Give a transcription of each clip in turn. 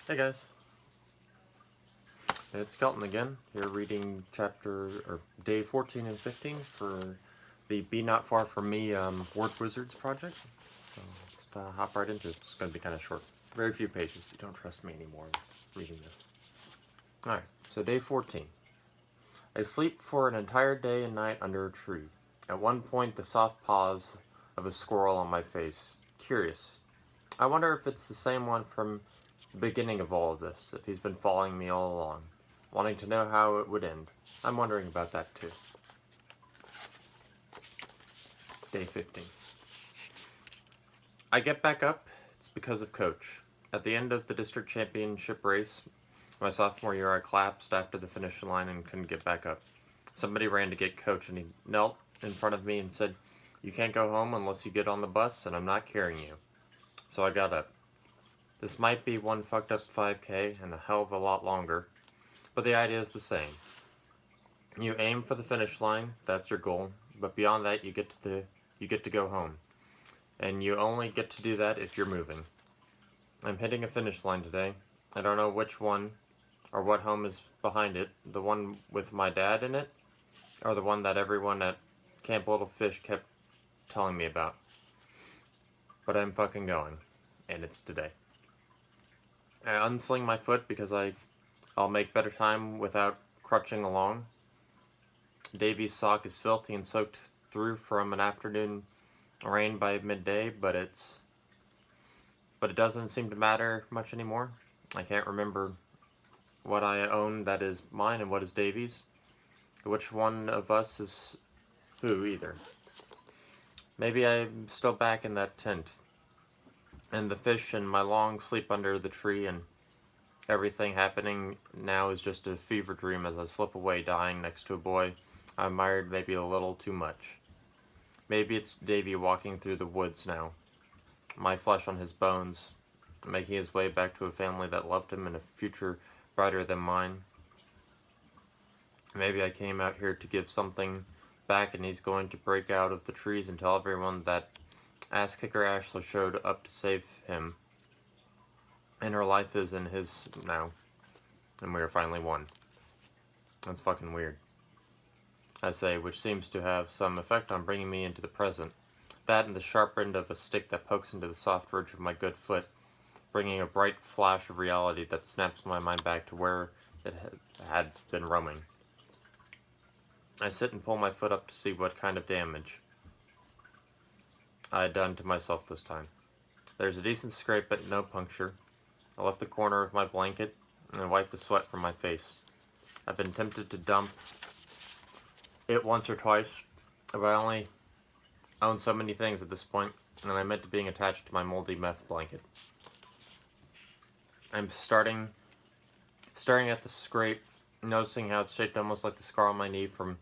Hey guys, it's Kelton again, here reading day 14 and 15 for the Be Not Far From Me Word Wizards project. So just hop right into it. It's going to be kind of short. Very few pages. You don't trust me anymore reading this. Alright, so day 14. I sleep for an entire day and night under a tree. At one point, the soft paws of a squirrel on my face. Curious. I wonder if it's the same one from the beginning of all of this, if he's been following me all along, wanting to know how it would end. I'm wondering about that too. Day 15. I get back up, it's because of Coach. At the end of the district championship race, my sophomore year, I collapsed after the finish line and couldn't get back up. Somebody ran to get Coach and he knelt in front of me and said, "You can't go home unless you get on the bus and I'm not carrying you." So I got up. This might be one fucked up 5K and a hell of a lot longer, but the idea is the same. You aim for the finish line, that's your goal, but beyond that you get to go home. And you only get to do that if you're moving. I'm hitting a finish line today. I don't know which one or what home is behind it, the one with my dad in it, or the one that everyone at Camp Little Fish kept telling me about. But I'm fucking going, and it's today. I unsling my foot because I'll make better time without crutching along. Davy's sock is filthy and soaked through from an afternoon rain by midday, but it doesn't seem to matter much anymore. I can't remember what I own that is mine and what is Davy's. Which one of us is who either. Maybe I'm still back in that tent. And the fish and my long sleep under the tree and everything happening now is just a fever dream as I slip away dying next to a boy I admired maybe a little too much. Maybe it's Davy walking through the woods now, my flesh on his bones, making his way back to a family that loved him and a future brighter than mine. Maybe I came out here to give something back and he's going to break out of the trees and tell everyone that ass kicker Ashley showed up to save him. And her life is in his now. And we are finally one. That's fucking weird. I say, which seems to have some effect on bringing me into the present. That and the sharp end of a stick that pokes into the soft ridge of my good foot, bringing a bright flash of reality that snaps my mind back to where it had been roaming. I sit and pull my foot up to see what kind of damage I had done to myself this time. There's a decent scrape but no puncture. I left the corner of my blanket and wiped the sweat from my face. I've been tempted to dump it once or twice, but I only own so many things at this point, and I meant to being attached to my moldy meth blanket. I'm staring at the scrape, noticing how it's shaped almost like the scar on my knee from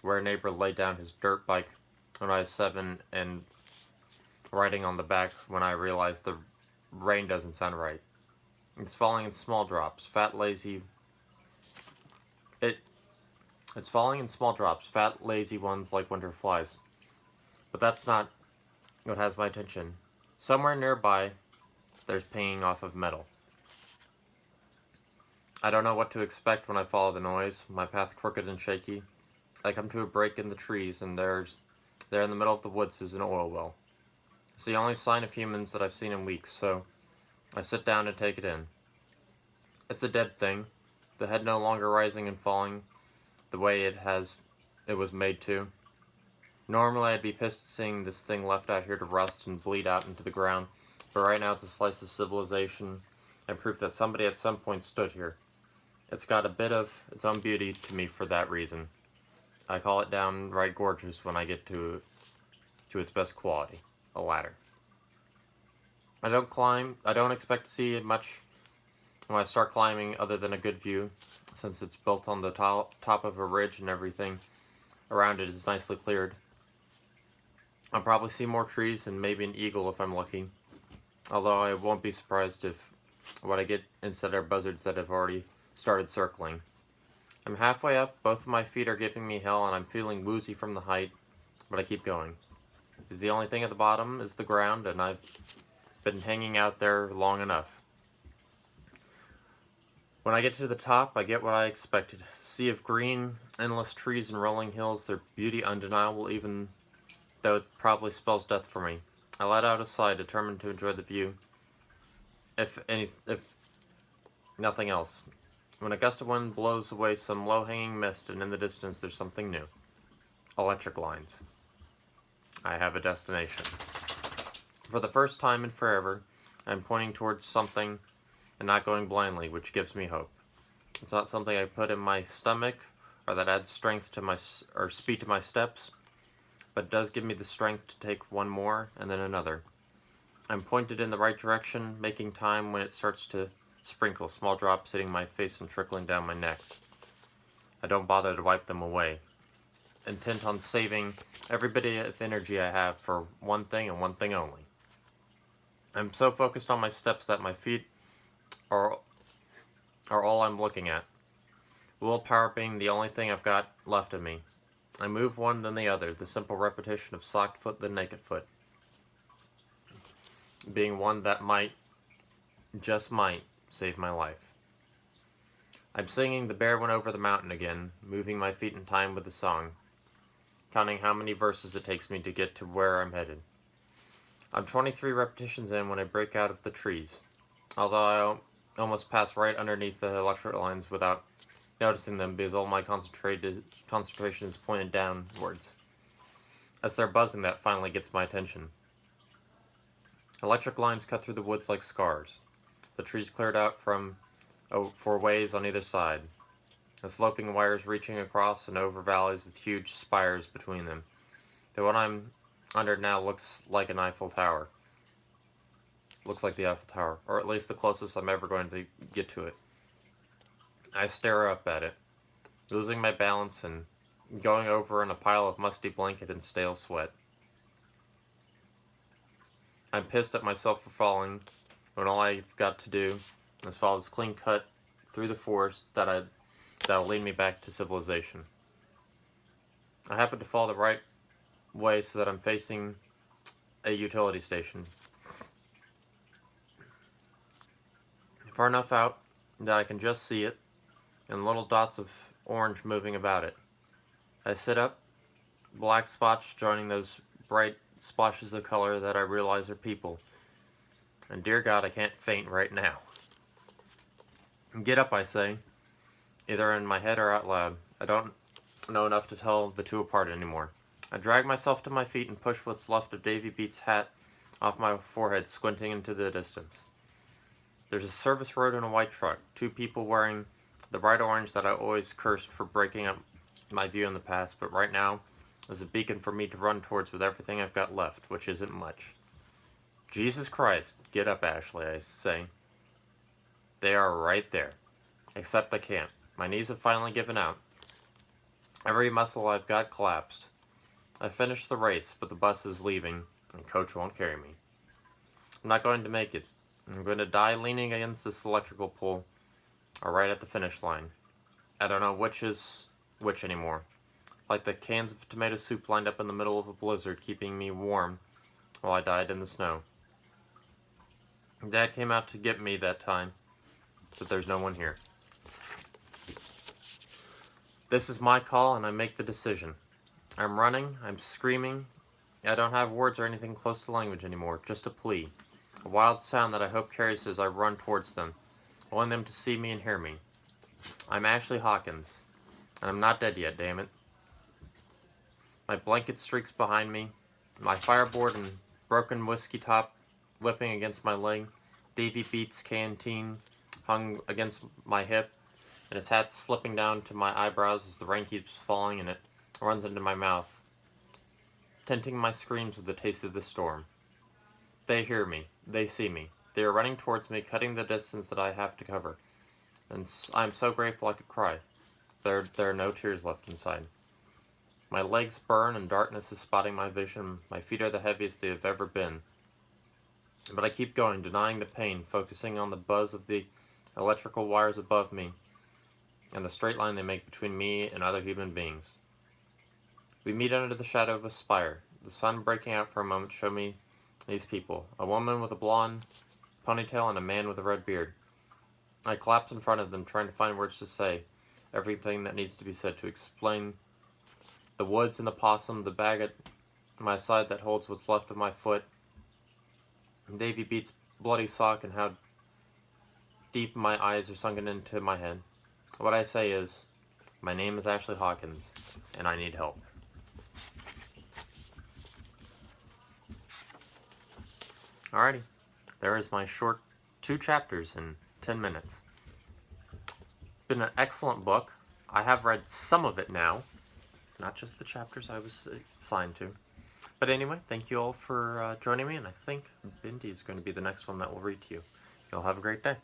where a neighbor laid down his dirt bike when I was 7, and writing on the back when I realized the rain doesn't sound right. It's falling in small drops, It's falling in small drops, fat, lazy ones like winter flies. But that's not what has my attention. Somewhere nearby, there's pinging off of metal. I don't know what to expect when I follow the noise, my path crooked and shaky. I come to a break in the trees, and there in the middle of the woods is an oil well. It's the only sign of humans that I've seen in weeks, so I sit down and take it in. It's a dead thing, the head no longer rising and falling the way it was made to. Normally I'd be pissed seeing this thing left out here to rust and bleed out into the ground, but right now it's a slice of civilization and proof that somebody at some point stood here. It's got a bit of its own beauty to me for that reason. I call it downright gorgeous when I get to its best quality, a ladder. I don't expect to see much when I start climbing other than a good view, since it's built on the top of a ridge and everything around it is nicely cleared. I'll probably see more trees and maybe an eagle if I'm lucky, although I won't be surprised if what I get instead are buzzards that have already started circling. I'm halfway up, both of my feet are giving me hell and I'm feeling woozy from the height, but I keep going. Because the only thing at the bottom is the ground and I've been hanging out there long enough. When I get to the top, I get what I expected. A sea of green, endless trees and rolling hills, their beauty undeniable even though it probably spells death for me. I let out a sigh, determined to enjoy the view, if nothing else. When a gust of wind blows away some low-hanging mist, and in the distance there's something new. Electric lines. I have a destination. For the first time in forever, I'm pointing towards something and not going blindly, which gives me hope. It's not something I put in my stomach or that adds strength to or speed to my steps, but it does give me the strength to take one more and then another. I'm pointed in the right direction, making time when it starts to sprinkle, small drops hitting my face and trickling down my neck. I don't bother to wipe them away, intent on saving every bit of energy I have for one thing and one thing only. I'm so focused on my steps that my feet are all I'm looking at. Willpower being the only thing I've got left of me. I move one then the other, the simple repetition of socked foot then naked foot, being one that might, just might, save my life. I'm singing The Bear Went Over the Mountain again, moving my feet in time with the song, counting how many verses it takes me to get to where I'm headed. I'm 23 repetitions in when I break out of the trees, although I almost pass right underneath the electric lines without noticing them because all my concentration is pointed downwards. As they're buzzing, that finally gets my attention. Electric lines cut through the woods like scars. The trees cleared out for ways on either side, the sloping wires reaching across and over valleys with huge spires between them. The one I'm under now looks like an Eiffel Tower. Looks like the Eiffel Tower, or at least the closest I'm ever going to get to it. I stare up at it, losing my balance and going over in a pile of musty blanket and stale sweat. I'm pissed at myself for falling when all I've got to do is follow this clean cut through the forest that'll lead me back to civilization. I happen to fall the right way so that I'm facing a utility station. Far enough out that I can just see it, and little dots of orange moving about it. I sit up, black spots joining those bright splashes of color that I realize are people. And dear God, I can't faint right now. Get up, I say, either in my head or out loud. I don't know enough to tell the two apart anymore. I drag myself to my feet and push what's left of Davy Beats' hat off my forehead, squinting into the distance. There's a service road and a white truck, two people wearing the bright orange that I always cursed for breaking up my view in the past, but right now is a beacon for me to run towards with everything I've got left, which isn't much. Jesus Christ, get up, Ashley, I say. They are right there. Except I can't. My knees have finally given out. Every muscle I've got collapsed. I finished the race, but the bus is leaving, and coach won't carry me. I'm not going to make it. I'm going to die leaning against this electrical pole, or right at the finish line. I don't know which is which anymore. Like the cans of tomato soup lined up in the middle of a blizzard, keeping me warm while I died in the snow. Dad came out to get me that time, but there's no one here. This is my call, and I make the decision. I'm running, I'm screaming. I don't have words or anything close to language anymore, just a plea. A wild sound that I hope carries as I run towards them, wanting them to see me and hear me. I'm Ashley Hawkins, and I'm not dead yet, damn it. My blanket streaks behind me, my fireboard and broken whiskey top whipping against my leg, Davy Beats' canteen hung against my hip, and his hat slipping down to my eyebrows as the rain keeps falling and it runs into my mouth, tinting my screams with the taste of the storm. They hear me. They see me. They are running towards me, cutting the distance that I have to cover. And I'm so grateful I could cry. There are no tears left inside. My legs burn and darkness is spotting my vision. My feet are the heaviest they have ever been. But I keep going, denying the pain, focusing on the buzz of the electrical wires above me and the straight line they make between me and other human beings. We meet under the shadow of a spire. The sun breaking out for a moment showed me these people. A woman with a blonde ponytail and a man with a red beard. I collapse in front of them, trying to find words to say everything that needs to be said to explain the woods and the possum, the bag at my side that holds what's left of my foot, Davy Beats' bloody sock, and how deep my eyes are sunken into my head. What I say is, my name is Ashley Hawkins, and I need help. Alrighty, there is my short 2 chapters in 10 minutes. Been an excellent book. I have read some of it now, not just the chapters I was assigned to. But anyway, thank you all for joining me, and I think Bindi is going to be the next one that we'll read to you. Y'all have a great day.